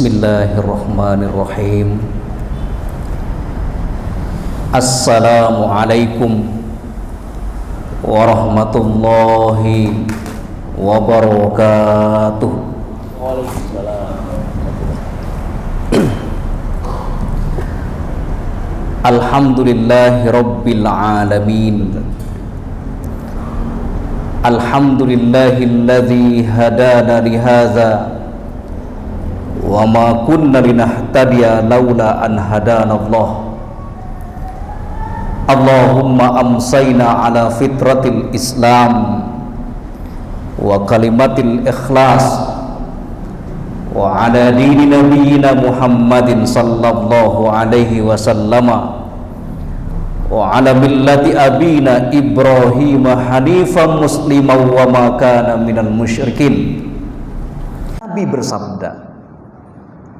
Bismillahirrahmanirrahim. Assalamualaikum warahmatullahi wabarakatuh. Waalaikumsalam. Alhamdulillahi rabbil alamin. Alhamdulillahilladzi hadana lihadza wa ma kunna linahtadiya laula an hadanallah. Allahumma amsayna ala fitratil Islam wa kalimatil ikhlas wa ala dini nabiyyina Muhammadin sallallahu alaihi wasallama wa ala millati abina Ibrahim hanifan musliman wa ma kana minal musyrikin. Nabi bersabda,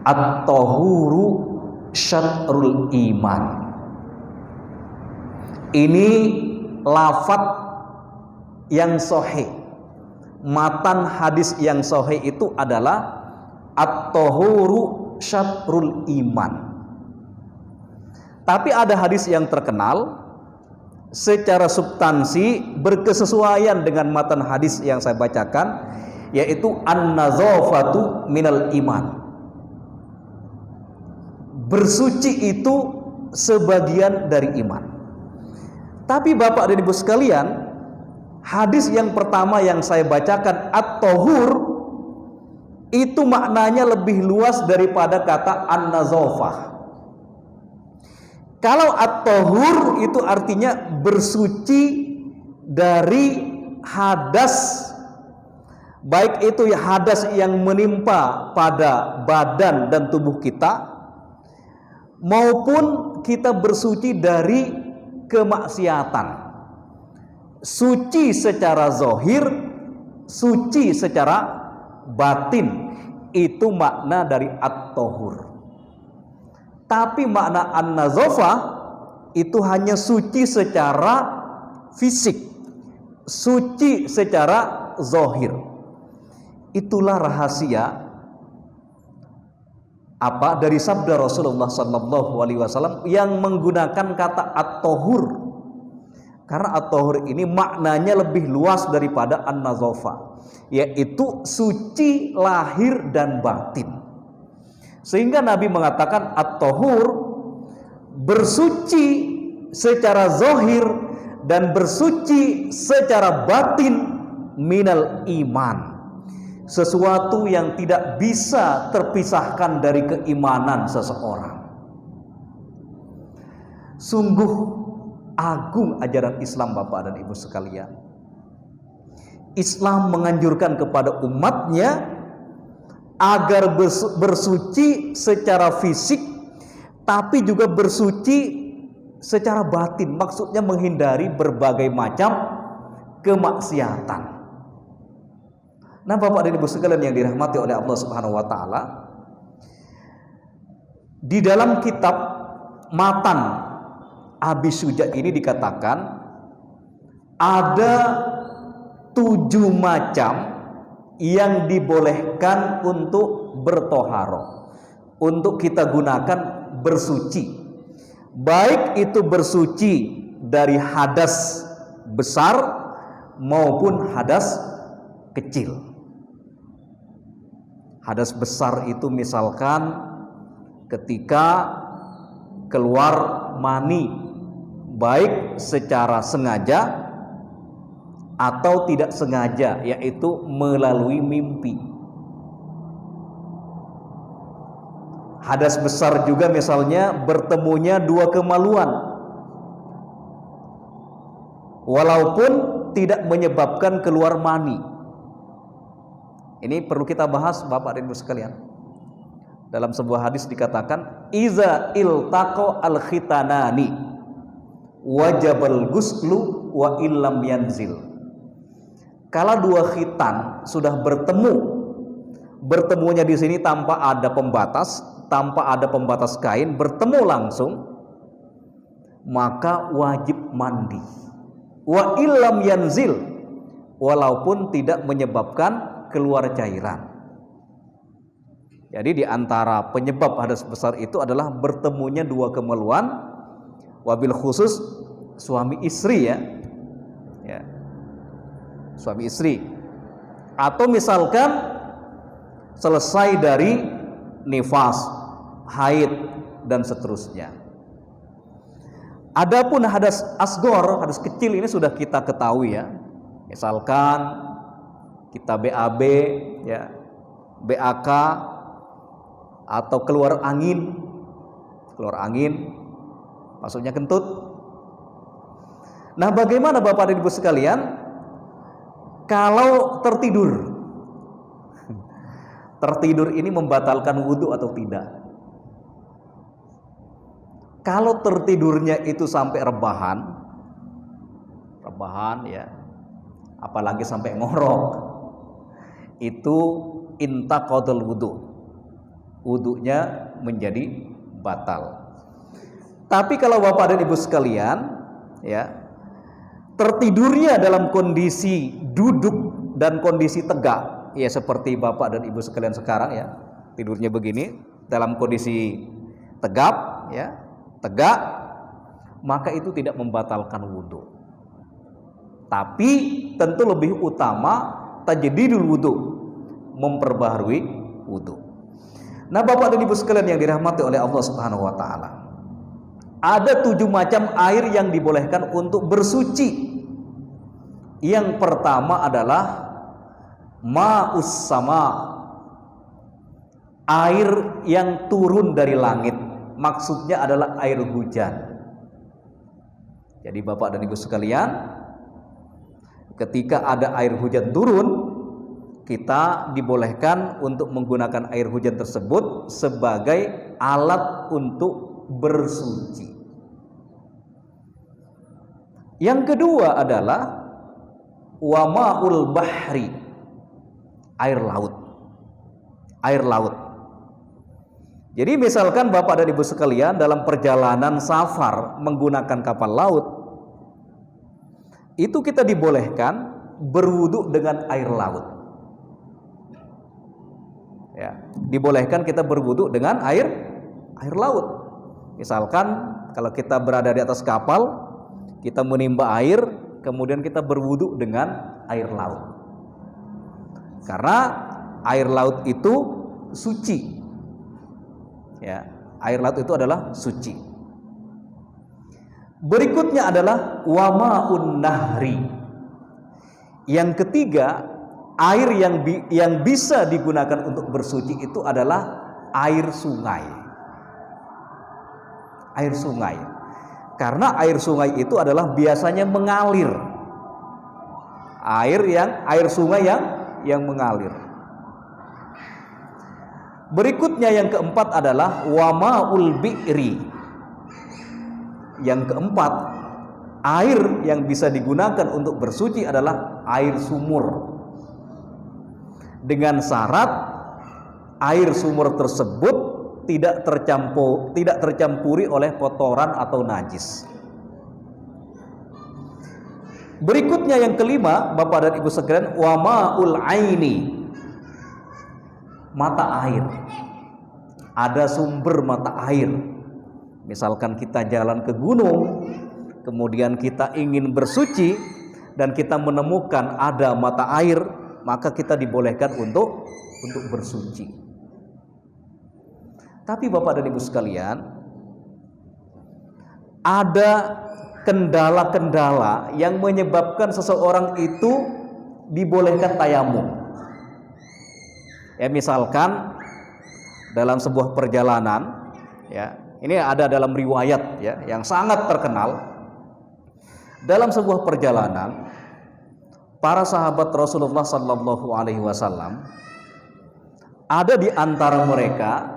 at-tahuru syatrul iman. Ini lafaz yang sahih, matan hadis yang sahih itu adalah at-tahuru syatrul iman. Tapi ada hadis yang terkenal secara substansi berkesesuaian dengan matan hadis yang saya bacakan, yaitu an-nazafatu minal iman. Bersuci itu sebagian dari iman. Tapi Bapak dan Ibu sekalian, hadis yang pertama yang saya bacakan at-tahur itu maknanya lebih luas daripada kata an-nazafah. Kalau at-tahur itu artinya bersuci dari hadas, baik itu hadas yang menimpa pada badan dan tubuh kita, maupun kita bersuci dari kemaksiatan. Suci secara zahir, suci secara batin, itu makna dari at-tahur. Tapi makna an-nazafah itu hanya suci secara fisik, suci secara zahir. Itulah rahasia dari sabda Rasulullah sallallahu alaihi wasallam yang menggunakan kata at-tahur. Karena at-tahur ini maknanya lebih luas daripada an-nazafah, yaitu suci lahir dan batin. Sehingga Nabi mengatakan at-tahur bersuci secara zahir dan bersuci secara batin minal iman. Sesuatu yang tidak bisa terpisahkan dari keimanan seseorang. Sungguh agung ajaran Islam, Bapak dan Ibu sekalian. Islam menganjurkan kepada umatnya agar bersuci secara fisik, tapi juga bersuci secara batin. Maksudnya menghindari berbagai macam kemaksiatan. Nah, Bapak dan Ibu sekalian yang dirahmati oleh Allah Subhanahu wa taala, di dalam kitab Matan Abi Syuja ini dikatakan ada 7 macam yang dibolehkan untuk bertoharo, untuk kita gunakan bersuci. Baik itu bersuci dari hadas besar maupun hadas kecil. Hadas besar itu misalkan ketika keluar mani, baik secara sengaja atau tidak sengaja, yaitu melalui mimpi. Hadas besar juga misalnya bertemunya 2 kemaluan, walaupun tidak menyebabkan keluar mani. Ini perlu kita bahas, Bapak dan Ibu sekalian. Dalam sebuah hadis dikatakan, iza iltaqa al-khitanani wajabal guslu wa illam yanzil. Kalau 2 khitan sudah bertemunya di sini tanpa ada pembatas, kain, bertemu langsung, maka wajib mandi. Wa illam yanzil, walaupun tidak menyebabkan keluar cairan. Jadi di antara penyebab hadas besar itu adalah bertemunya dua kemaluan, wabil khusus suami istri ya. Suami istri. Atau misalkan selesai dari nifas, haid dan seterusnya. Adapun hadas asgor, hadas kecil ini sudah kita ketahui ya. Misalkan kita BAB ya, BAK atau keluar angin, maksudnya kentut. Nah, bagaimana Bapak dan Ibu sekalian kalau tertidur? Tertidur ini membatalkan wudhu atau tidak? Kalau tertidurnya itu sampai rebahan ya, apalagi sampai ngorok, itu intaqadul wudhu, wudhunya menjadi batal. Tapi kalau Bapak dan Ibu sekalian ya, tertidurnya dalam kondisi duduk dan kondisi tegak, ya seperti Bapak dan Ibu sekalian sekarang ya, tidurnya begini dalam kondisi tegap ya, tegak, maka itu tidak membatalkan wudhu. Tapi tentu lebih utama tajdidul wudhu, memperbaharui wudhu. Nah, Bapak dan Ibu sekalian yang dirahmati oleh Allah Subhanahu wa taala, ada 7 macam air yang dibolehkan untuk bersuci. Yang pertama adalah ma'us sama, air yang turun dari langit. Maksudnya adalah air hujan. Jadi Bapak dan Ibu sekalian, ketika ada air hujan turun, kita dibolehkan untuk menggunakan air hujan tersebut sebagai alat untuk bersuci. Yang kedua adalah wa ma'ul bahri, air laut. Air laut. Jadi misalkan Bapak dan Ibu sekalian dalam perjalanan safar menggunakan kapal laut, itu kita dibolehkan berwudu dengan air laut. Ya, dibolehkan kita berwudu dengan air laut. Misalkan kalau kita berada di atas kapal, kita menimba air, kemudian kita berwudu dengan air laut. Karena air laut itu suci. Ya, air laut itu adalah suci. Berikutnya adalah wama'un nahri. Yang ketiga, air yang bisa digunakan untuk bersuci itu adalah air sungai. Air sungai. Karena air sungai itu adalah biasanya mengalir. Air sungai yang mengalir. Berikutnya yang keempat adalah wama'ul bi'ri. Yang keempat, air yang bisa digunakan untuk bersuci adalah air sumur. Dengan syarat air sumur tersebut tidak tercampuri oleh kotoran atau najis. Berikutnya yang kelima, Bapak dan Ibu sekalian, wama'ul aini, mata air. Ada sumber mata air. Misalkan kita jalan ke gunung, kemudian kita ingin bersuci dan kita menemukan ada mata air, maka kita dibolehkan untuk bersuci. Tapi Bapak dan Ibu sekalian, ada kendala-kendala yang menyebabkan seseorang itu dibolehkan tayamum. Ya, misalkan dalam sebuah perjalanan, ya, ini ada dalam riwayat ya yang sangat terkenal. Dalam sebuah perjalanan, para sahabat Rasulullah sallallahu alaihi wasallam, ada di antara mereka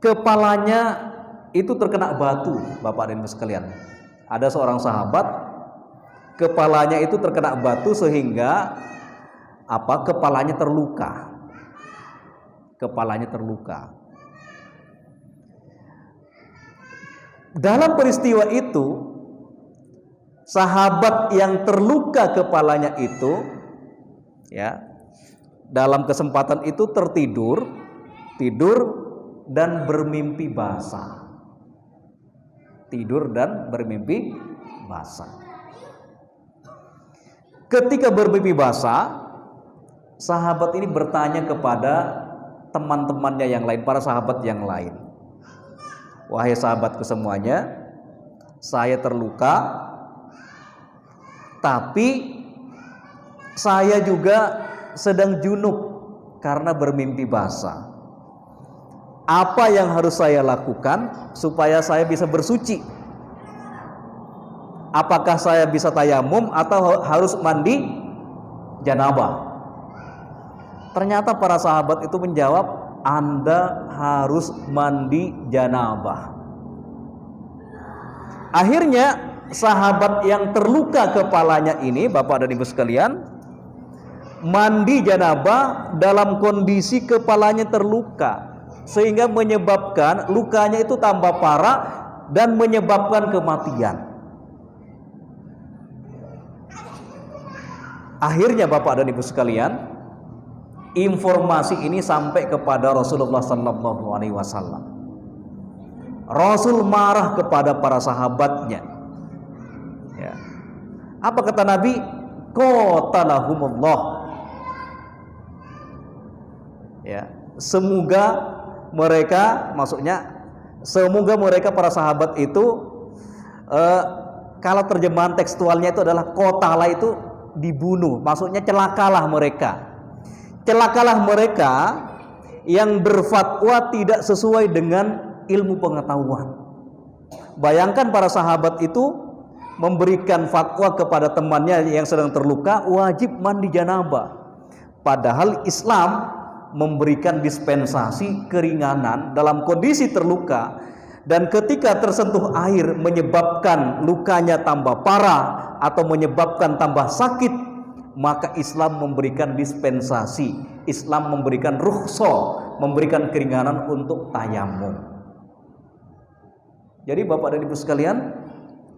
kepalanya itu terkena batu, Bapak dan Ibu sekalian. Ada seorang sahabat kepalanya itu terkena batu sehingga kepalanya terluka. Kepalanya terluka. Dalam peristiwa itu, sahabat yang terluka kepalanya itu, ya, dalam kesempatan itu tertidur tidur dan bermimpi basah. Tidur dan bermimpi basah. Ketika bermimpi basah, sahabat ini bertanya kepada teman-temannya yang lain, para sahabat yang lain. Wahai sahabatku semuanya, saya terluka, tapi saya juga sedang junub karena bermimpi basah. Apa yang harus saya lakukan supaya saya bisa bersuci? Apakah saya bisa tayamum atau harus mandi janabah? Ternyata para sahabat itu menjawab, Anda harus mandi janabah. Akhirnya sahabat yang terluka kepalanya ini, Bapak dan Ibu sekalian, mandi janabah dalam kondisi kepalanya terluka, sehingga menyebabkan lukanya itu tambah parah dan menyebabkan kematian. Akhirnya Bapak dan Ibu sekalian, informasi ini sampai kepada Rasulullah SAW. Rasul marah kepada para sahabatnya. Ya. Apa kata Nabi? Qatalahumullah. Ya, semoga mereka, maksudnya semoga mereka para sahabat itu, kalau terjemahan tekstualnya itu adalah qatala itu dibunuh, maksudnya celakalah mereka. Celakalah mereka yang berfatwa tidak sesuai dengan ilmu pengetahuan. Bayangkan para sahabat itu memberikan fatwa kepada temannya yang sedang terluka wajib mandi janabah. Padahal Islam memberikan dispensasi keringanan dalam kondisi terluka, dan ketika tersentuh air menyebabkan lukanya tambah parah atau menyebabkan tambah sakit, maka Islam memberikan dispensasi, Islam memberikan rukhsah, memberikan keringanan untuk tayamum. Jadi Bapak dan Ibu sekalian,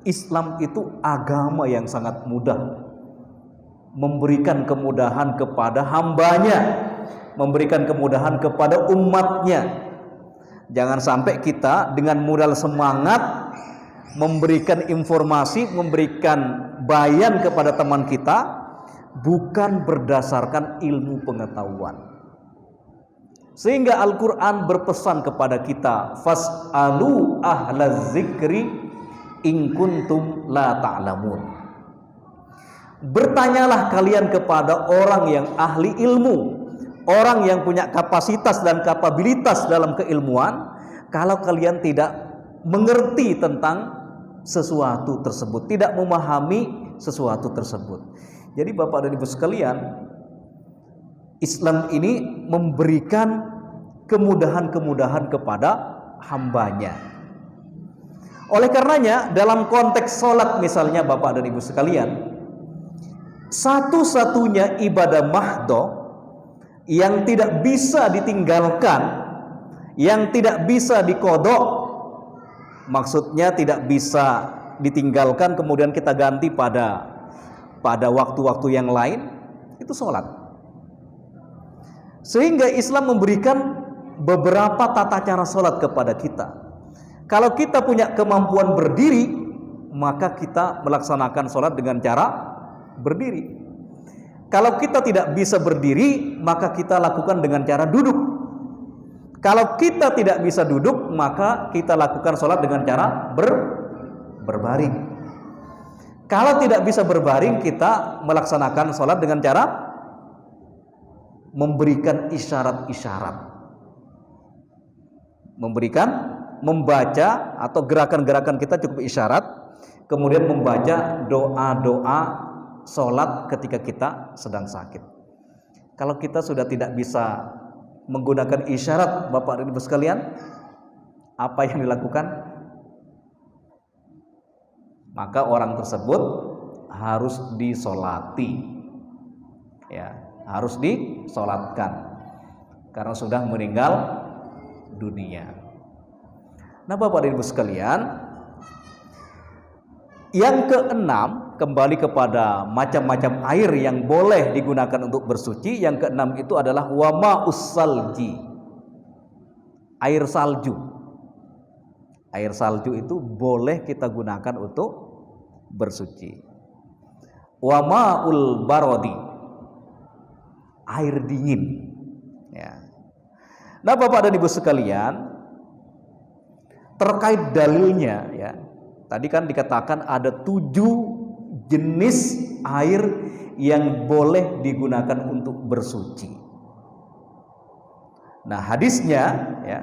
Islam itu agama yang sangat mudah, memberikan kemudahan kepada hambanya, memberikan kemudahan kepada umatnya. Jangan sampai kita dengan modal semangat memberikan informasi, memberikan bayan kepada teman kita bukan berdasarkan ilmu pengetahuan. Sehingga Al-Quran berpesan kepada kita, fas'alu ahlaz zikri in kuntum la ta'lamun. Bertanyalah kalian kepada orang yang ahli ilmu, orang yang punya kapasitas dan kapabilitas dalam keilmuan, kalau kalian tidak mengerti tentang sesuatu tersebut, tidak memahami sesuatu tersebut. Jadi Bapak dan Ibu sekalian, Islam ini memberikan kemudahan-kemudahan kepada hambanya. Oleh karenanya dalam konteks sholat misalnya Bapak dan Ibu sekalian, satu-satunya ibadah mahdoh yang tidak bisa ditinggalkan, yang tidak bisa dikodok, maksudnya tidak bisa ditinggalkan kemudian kita ganti pada waktu-waktu yang lain, itu sholat. Sehingga Islam memberikan beberapa tata cara sholat kepada kita. Kalau kita punya kemampuan berdiri, maka kita melaksanakan sholat dengan cara berdiri. Kalau kita tidak bisa berdiri, maka kita lakukan dengan cara duduk. Kalau kita tidak bisa duduk, maka kita lakukan sholat dengan cara berbaring. Kalau tidak bisa berbaring, kita melaksanakan sholat dengan cara memberikan isyarat-isyarat, membaca atau gerakan-gerakan kita cukup isyarat, kemudian membaca doa-doa sholat ketika kita sedang sakit. Kalau kita sudah tidak bisa menggunakan isyarat, Bapak dan Ibu sekalian, apa yang dilakukan? Maka orang tersebut harus disolati, ya, harus disolatkan karena sudah meninggal dunia. Nah Bapak dan Ibu sekalian, yang keenam, kembali kepada macam-macam air yang boleh digunakan untuk bersuci. Yang keenam itu adalah wama ussalji. air salju. Air salju itu boleh kita gunakan untuk bersuci. Wa ma'ul barodi, air dingin. Ya. Nah, Bapak dan Ibu sekalian, terkait dalilnya, ya, tadi kan dikatakan ada 7 jenis air yang boleh digunakan untuk bersuci. Nah, hadisnya, ya,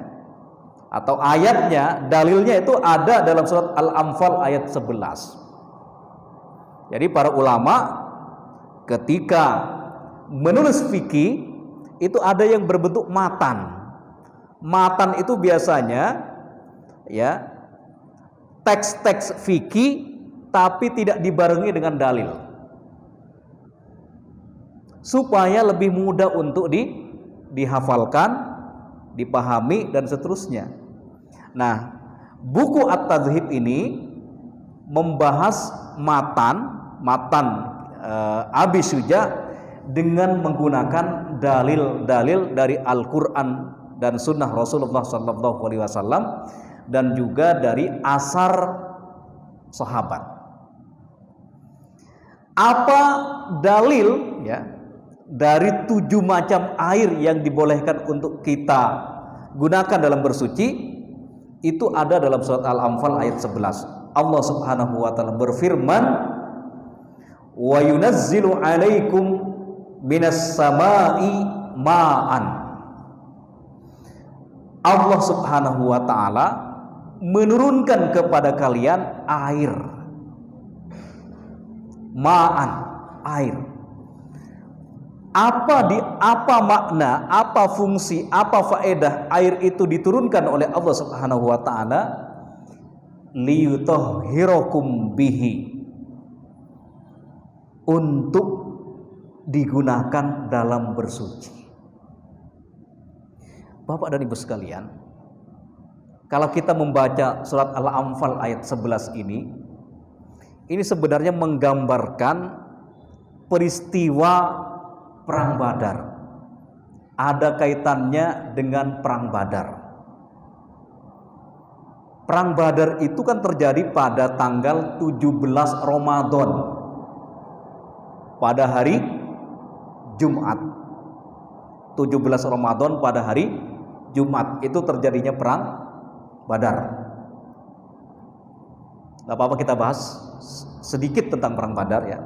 atau ayatnya, dalilnya itu ada dalam surat Al-Anfal ayat 11. Jadi para ulama ketika menulis fikih itu ada yang berbentuk matan. Matan itu biasanya, ya, teks-teks fikih tapi tidak dibarengi dengan dalil, supaya lebih mudah untuk dihafalkan, dipahami dan seterusnya. Nah, buku At-Tadhhib ini membahas matan Abi Syuja dengan menggunakan dalil-dalil dari Al-Quran dan Sunnah Rasulullah SAW dan juga dari asar sahabat. Apa dalil, ya, dari 7 macam air yang dibolehkan untuk kita gunakan dalam bersuci? Itu ada dalam surat Al-Anfal ayat 11. Allah Subhanahu wa taala berfirman, wa yunazzilu 'alaikum minas sama'i ma'an. Allah Subhanahu wa taala menurunkan kepada kalian air. Ma'an, air. Apa makna, apa fungsi, apa faedah air itu diturunkan oleh Allah Subhanahu wa taala? Liyutahhirakum bihi, untuk digunakan dalam bersuci. Bapak dan Ibu sekalian, kalau kita membaca surat Al-Anfal ayat 11 ini sebenarnya menggambarkan peristiwa Perang Badar. Ada kaitannya dengan Perang Badar. Perang Badar itu kan terjadi pada tanggal 17 Ramadan, pada hari Jumat. 17 Ramadan pada hari Jumat itu terjadinya Perang Badar. Gak apa-apa kita bahas sedikit tentang Perang Badar, ya,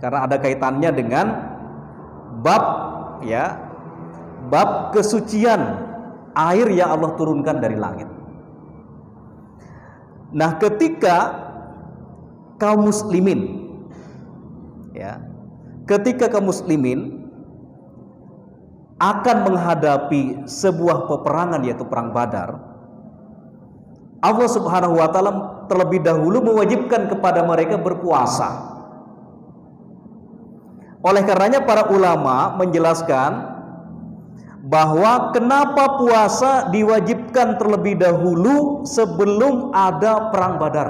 karena ada kaitannya dengan bab, ya, bab kesucian air yang Allah turunkan dari langit. Nah, ketika kaum muslimin, ya, ketika kaum muslimin akan menghadapi sebuah peperangan yaitu Perang Badar, Allah Subhanahu wa taala terlebih dahulu mewajibkan kepada mereka berpuasa. Oleh karenanya para ulama menjelaskan bahwa kenapa puasa diwajibkan terlebih dahulu sebelum ada Perang Badar.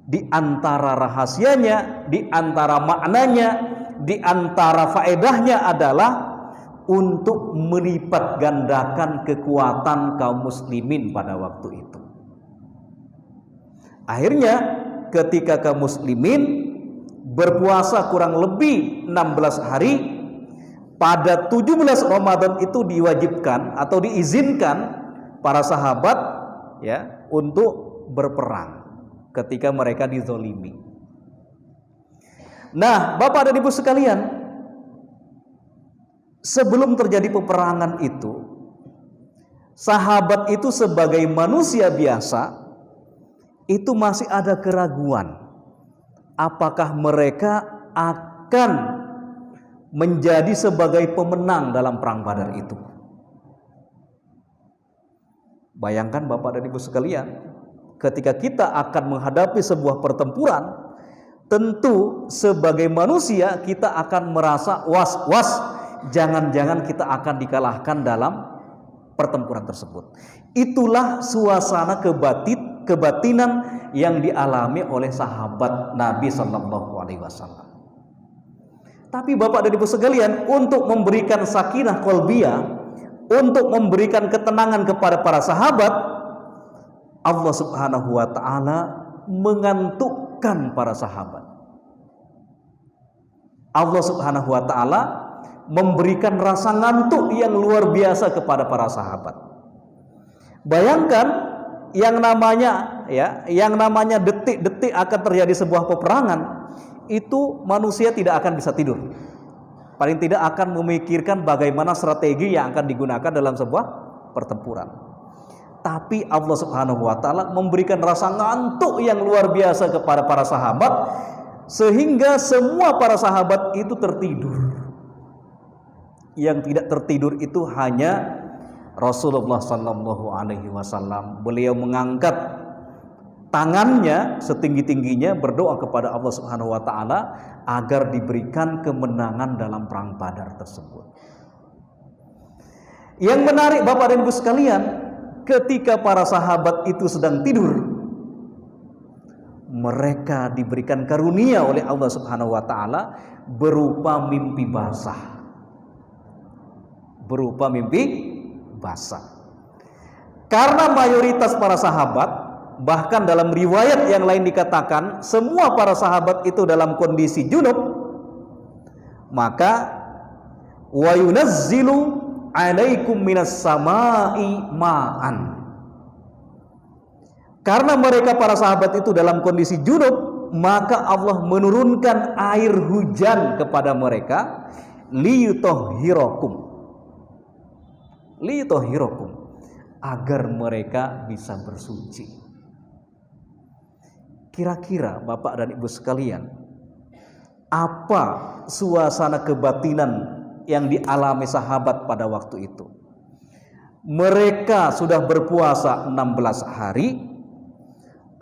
Di antara rahasianya, di antara maknanya, di antara faedahnya adalah untuk melipat gandakan kekuatan kaum muslimin pada waktu itu. Akhirnya ketika kaum muslimin berpuasa kurang lebih 16 hari, pada 17 Ramadan itu diwajibkan atau diizinkan para sahabat, ya, untuk berperang ketika mereka dizolimi. Nah, Bapak dan Ibu sekalian, sebelum terjadi peperangan itu, sahabat itu sebagai manusia biasa itu masih ada keraguan apakah mereka akan menjadi sebagai pemenang dalam Perang Badar itu. Bayangkan Bapak dan Ibu sekalian, ketika kita akan menghadapi sebuah pertempuran, tentu sebagai manusia kita akan merasa was-was, jangan-jangan kita akan dikalahkan dalam pertempuran tersebut. Itulah suasana kebatinan yang dialami oleh sahabat Nabi Sallallahu Alaihi Wasallam. Tapi Bapak dan Ibu sekalian, untuk memberikan sakinah qalbiyah, untuk memberikan ketenangan kepada para sahabat, Allah Subhanahu wa taala mengantukkan para sahabat. Allah Subhanahu wa taala memberikan rasa ngantuk yang luar biasa kepada para sahabat. Bayangkan yang namanya detik-detik akan terjadi sebuah peperangan, itu manusia tidak akan bisa tidur. Paling tidak akan memikirkan bagaimana strategi yang akan digunakan dalam sebuah pertempuran. Tapi Allah Subhanahu wa taala memberikan rasa ngantuk yang luar biasa kepada para sahabat, sehingga semua para sahabat itu tertidur. Yang tidak tertidur itu hanya Rasulullah sallallahu alaihi wasallam. Beliau mengangkat tangannya setinggi-tingginya berdoa kepada Allah Subhanahu wa taala agar diberikan kemenangan dalam perang Badar tersebut. Yang menarik Bapak dan Ibu sekalian, ketika para sahabat itu sedang tidur, mereka diberikan karunia oleh Allah Subhanahu wa taala berupa mimpi basah. Berupa mimpi basah. Karena mayoritas para sahabat, bahkan dalam riwayat yang lain dikatakan semua para sahabat itu dalam kondisi junub, maka wa yunazzilu alaikum minas samai ma'an. Karena mereka para sahabat itu dalam kondisi junub, maka Allah menurunkan air hujan kepada mereka liyutahhirakum, agar mereka bisa bersuci. Kira-kira Bapak dan Ibu sekalian, apa suasana kebatinan yang dialami sahabat pada waktu itu? Mereka sudah berpuasa 16 hari.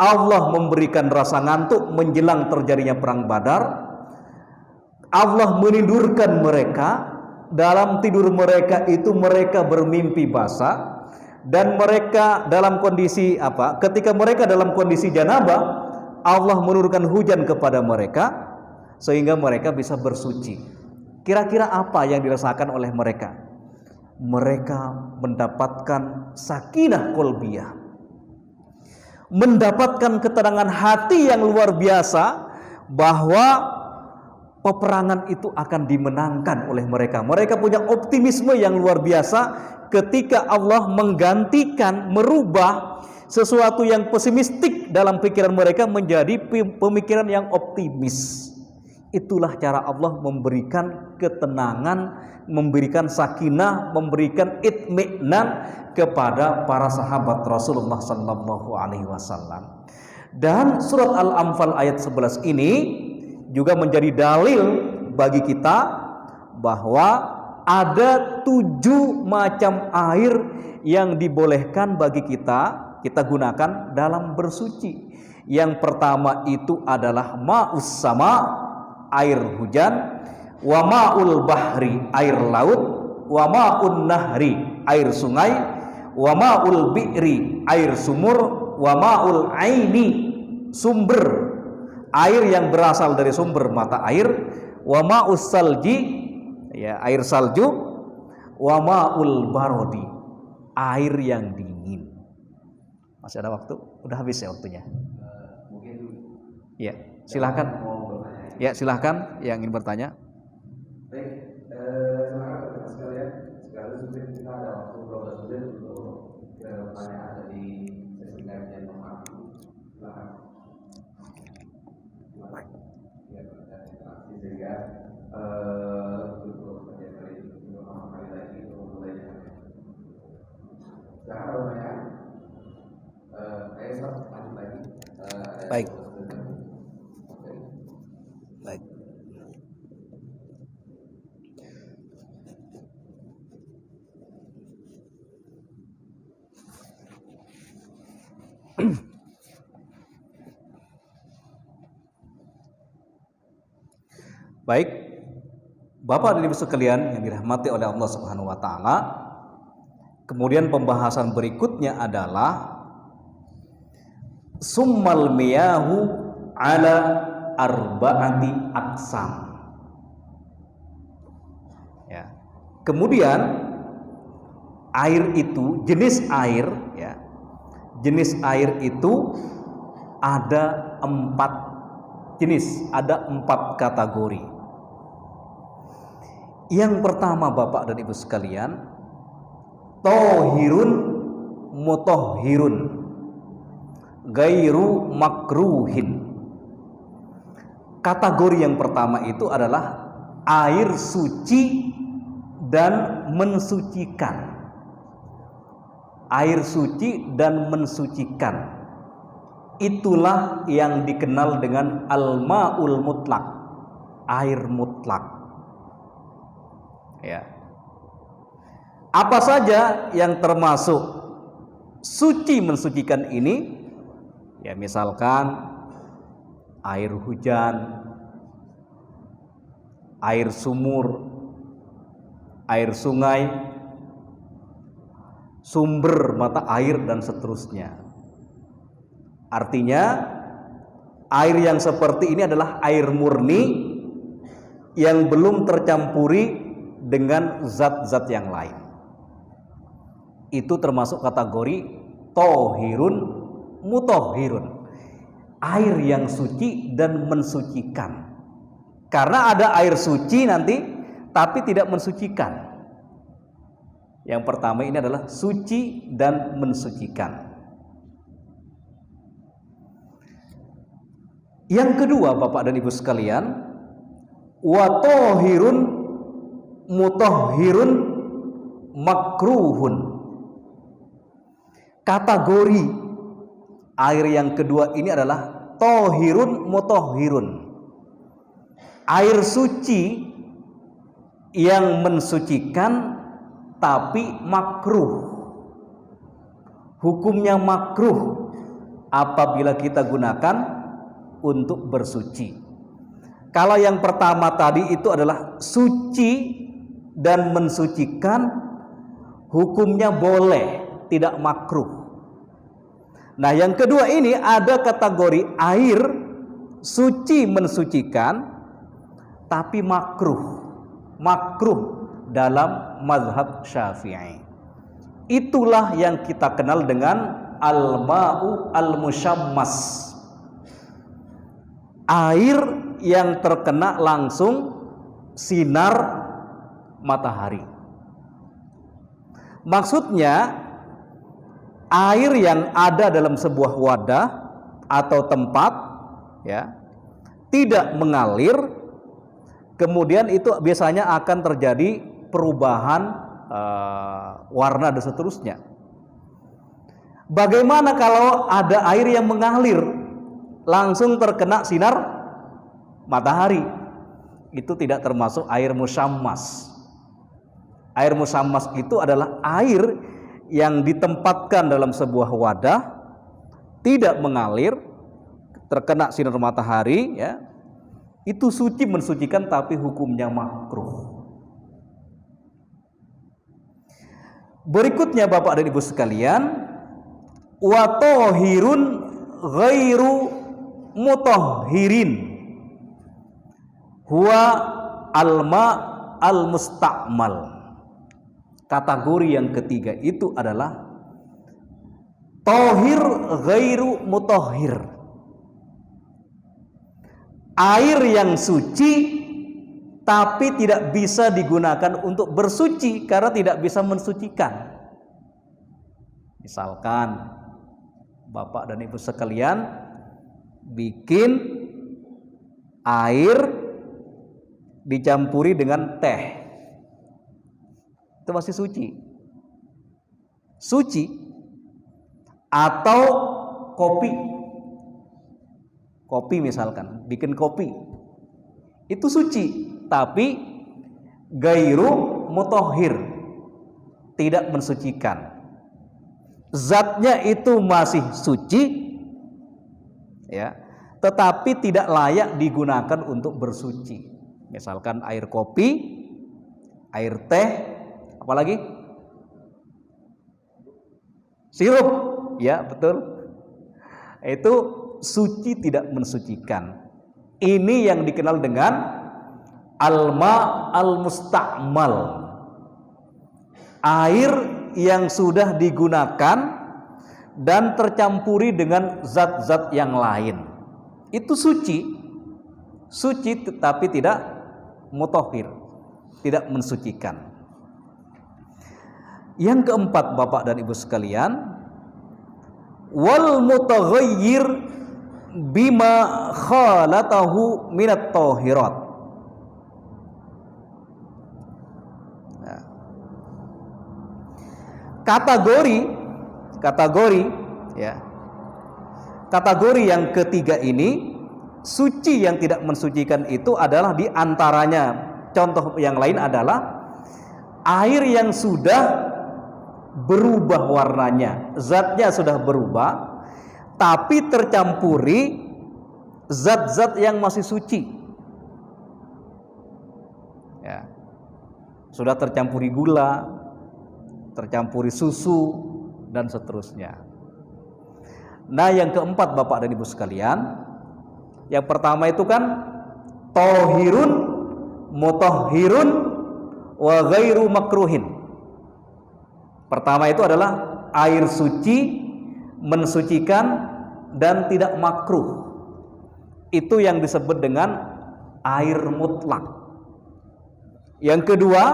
Allah memberikan rasa ngantuk menjelang terjadinya perang Badar. Allah menidurkan mereka. Dalam tidur mereka itu mereka bermimpi basah, dan mereka dalam kondisi apa? Ketika mereka dalam kondisi janabah, Allah menurunkan hujan kepada mereka sehingga mereka bisa bersuci. Kira-kira apa yang dirasakan oleh mereka? Mereka mendapatkan sakinah qalbiyah, mendapatkan ketenangan hati yang luar biasa bahwa peperangan itu akan dimenangkan oleh mereka. Mereka punya optimisme yang luar biasa ketika Allah menggantikan, merubah sesuatu yang pesimistik dalam pikiran mereka menjadi pemikiran yang optimis. Itulah cara Allah memberikan ketenangan, memberikan sakinah, memberikan itminan kepada para sahabat Rasulullah sallallahu alaihi wasallam. Dan surat Al-Anfal ayat 11 ini juga menjadi dalil bagi kita bahwa ada 7 macam air yang dibolehkan bagi kita gunakan dalam bersuci. Yang pertama itu adalah ma'us sama, air hujan, wa ma'ul bahri, air laut, wa ma'un nahri, air sungai, wa ma'ul bi'ri, air sumur, wa ma'ul aini, sumber, air yang berasal dari sumber mata air, wa ma'us salji, ya, air salju, wa ma'ul barodi, air yang dingin. Masih ada waktu? Udah habis ya waktunya? Ya, silahkan. Ya, silahkan yang ingin bertanya. Baik, teman-teman sekalian, sekarang kita ada waktu 12 menit untuk pertanyaan dari sesi kajian nomor 1. Silahkan. Ya, interaksi sehingga untuk kajian kali ini beberapa kali lagi untuk mulainya. Silahkan bertanya. Ayo lanjut lagi. Baik. Baik. Baik, Bapak dan Ibu sekalian yang dirahmati oleh Allah Subhanahu wa taala. Kemudian pembahasan berikutnya adalah summal miyahu ala arba'ati aqsam. Ya. Kemudian Air itu, jenis air ya. Jenis air itu ada 4 jenis, ada 4 kategori. Yang pertama Bapak dan Ibu sekalian, tohirun mutohirun gairu makruhin. Kategori yang pertama itu adalah air suci dan mensucikan. Air suci dan mensucikan. Itulah yang dikenal dengan al-ma'ul mutlak, air mutlak. Ya. Apa saja yang termasuk suci mensucikan ini? Ya, misalkan air hujan, air sumur, air sungai, sumber mata air dan seterusnya. Artinya air yang seperti ini adalah air murni yang belum tercampuri dengan zat-zat yang lain. Itu termasuk kategori tohirun mutohirun, air yang suci dan mensucikan. Karena ada air suci nanti tapi tidak mensucikan. Yang pertama ini adalah suci dan mensucikan. Yang kedua Bapak dan Ibu sekalian, wa tohirun mutohirun makruhun. Kategori air yang kedua ini adalah tohirun mutohirun, air suci yang mensucikan tapi makruh. Hukumnya makruh apabila kita gunakan untuk bersuci. Kalau yang pertama tadi itu adalah suci dan mensucikan, hukumnya boleh, tidak makruh. Nah, yang kedua ini ada kategori air suci mensucikan tapi makruh. Makruh dalam mazhab Syafi'i. Itulah yang kita kenal dengan al-ma'u al-musyammas, air yang terkena langsung sinar matahari. Maksudnya air yang ada dalam sebuah wadah atau tempat ya, tidak mengalir, kemudian itu biasanya akan terjadi perubahan warna dan seterusnya. Bagaimana kalau ada air yang mengalir langsung terkena sinar matahari? Itu tidak termasuk air musyammas. Air musyammas itu adalah air yang ditempatkan dalam sebuah wadah, tidak mengalir, terkena sinar matahari ya. Itu suci mensucikan tapi hukumnya makruh. Berikutnya Bapak dan Ibu sekalian, wa tohirun ghairu mutahhirin huwa alma al-musta'mal. Kategori yang ketiga itu adalah tohir ghairu mutahhir, air yang suci tapi tidak bisa digunakan untuk bersuci karena tidak bisa mensucikan. Misalkan Bapak dan Ibu sekalian bikin air dicampuri dengan teh, itu masih suci. Suci. Atau kopi misalkan, bikin kopi, itu suci tapi gairu mutahhir, tidak mensucikan. Zatnya itu masih suci ya, tetapi tidak layak digunakan untuk bersuci. Misalkan air kopi, air teh, apalagi sirup, ya betul. Itu suci tidak mensucikan. Ini yang dikenal dengan alma al-musta'mal, air yang sudah digunakan dan tercampuri dengan zat-zat yang lain. Itu suci tetapi tidak mutahhir, tidak mensucikan. Yang keempat Bapak dan Ibu sekalian, wal mutaghayyir bima khalatahu minat tahirat. Kategori yang ketiga ini, suci yang tidak mensucikan itu adalah di antaranya, contoh yang lain adalah air yang sudah berubah warnanya, zatnya sudah berubah, tapi tercampuri zat-zat yang masih suci. Ya. Sudah tercampuri gula, tercampuri susu, dan seterusnya. Nah, yang keempat Bapak dan Ibu sekalian, yang pertama itu kan tohirun, mutahhirun, wa ghairu makruhin. Pertama itu adalah air suci, mensucikan dan tidak makruh. Itu yang disebut dengan air mutlak. Yang kedua,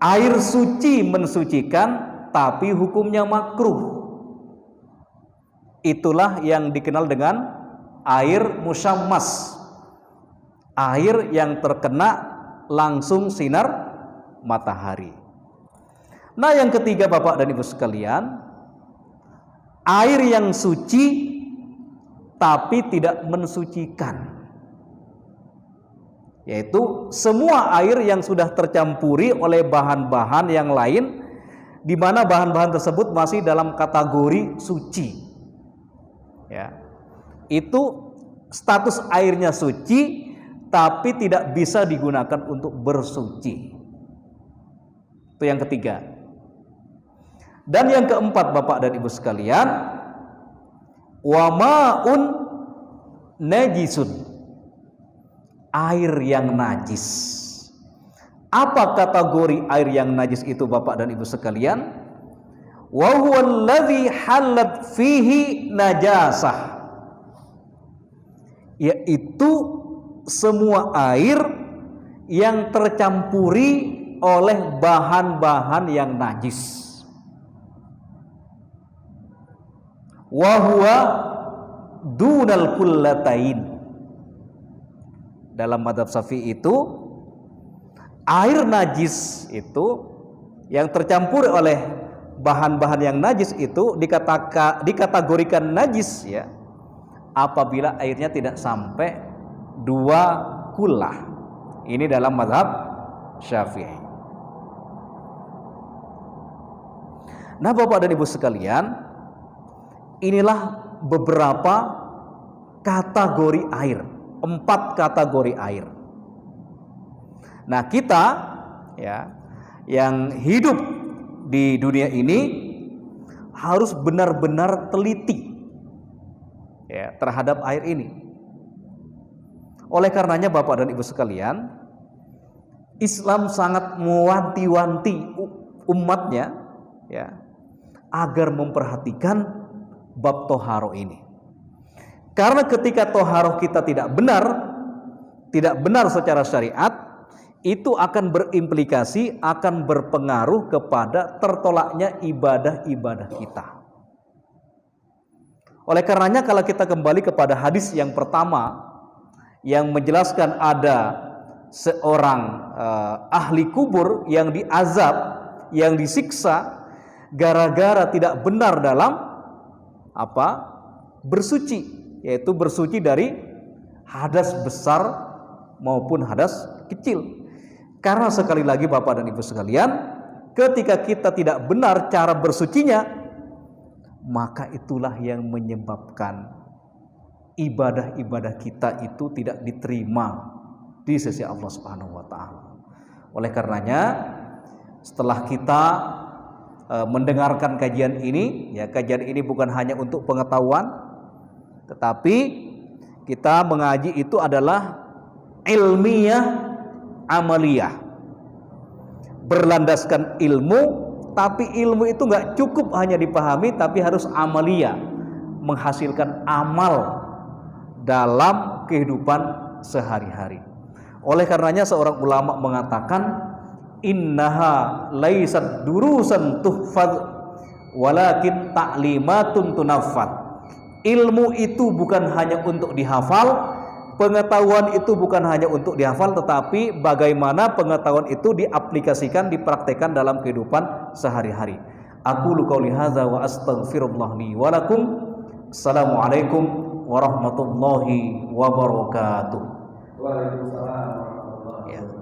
air suci mensucikan tapi hukumnya makruh. Itulah yang dikenal dengan air musyammas. Air yang terkena langsung sinar matahari. Nah, yang ketiga Bapak dan Ibu sekalian, air yang suci tapi tidak mensucikan, yaitu semua air yang sudah tercampuri oleh bahan-bahan yang lain, di mana bahan-bahan tersebut masih dalam kategori suci. Ya, itu status airnya suci tapi tidak bisa digunakan untuk bersuci. Itu yang ketiga. Dan yang keempat Bapak dan Ibu sekalian, wa ma'un najisun, air yang najis. Apa kategori air yang najis itu Bapak dan Ibu sekalian? Wa huwa allazi halat fihi najasah, yaitu semua air yang tercampuri oleh bahan-bahan yang najis. Wa huwa dunal kullatain. Dalam mazhab Syafi'i itu air najis itu yang tercampur oleh bahan-bahan yang najis itu dikategorikan najis ya apabila airnya tidak sampai 2 kullah. Ini dalam mazhab Syafi'i. Nah, Bapak dan Ibu sekalian, inilah beberapa kategori air, 4 kategori air. Nah, kita ya yang hidup di dunia ini harus benar-benar teliti ya terhadap air ini. Oleh karenanya Bapak dan Ibu sekalian, Islam sangat mewanti-wanti umatnya ya agar memperhatikan bab toharo ini. Karena ketika toharo kita tidak benar secara syariat, itu akan berimplikasi, akan berpengaruh kepada tertolaknya ibadah-ibadah kita. Oleh karenanya kalau kita kembali kepada hadis yang pertama yang menjelaskan ada seorang ahli kubur yang diazab, yang disiksa gara-gara tidak benar dalam bersuci, yaitu bersuci dari hadas besar maupun hadas kecil. Karena sekali lagi Bapak dan Ibu sekalian, ketika kita tidak benar cara bersucinya, maka itulah yang menyebabkan ibadah-ibadah kita itu tidak diterima di sisi Allah Subhanahu wa taala. Oleh karenanya, setelah kita mendengarkan kajian ini, ya kajian ini bukan hanya untuk pengetahuan, tetapi kita mengaji itu adalah ilmiah amaliyah, berlandaskan ilmu Tapi ilmu itu nggak cukup hanya dipahami, tapi harus amalia, menghasilkan amal dalam kehidupan sehari-hari. Oleh karenanya seorang ulama mengatakan, innaha laisat durusan tuhfad walakin ta'limatun tunaffad. Ilmu itu bukan hanya untuk dihafal, pengetahuan itu bukan hanya untuk dihafal, tetapi bagaimana pengetahuan itu diaplikasikan, dipraktekkan dalam kehidupan sehari-hari. Aqulu qouli hadza wa astaghfirullah li wa lakum. Assalamualaikum warahmatullahi wabarakatuh. Waalaikumsalam warahmatullahi wabarakatuh.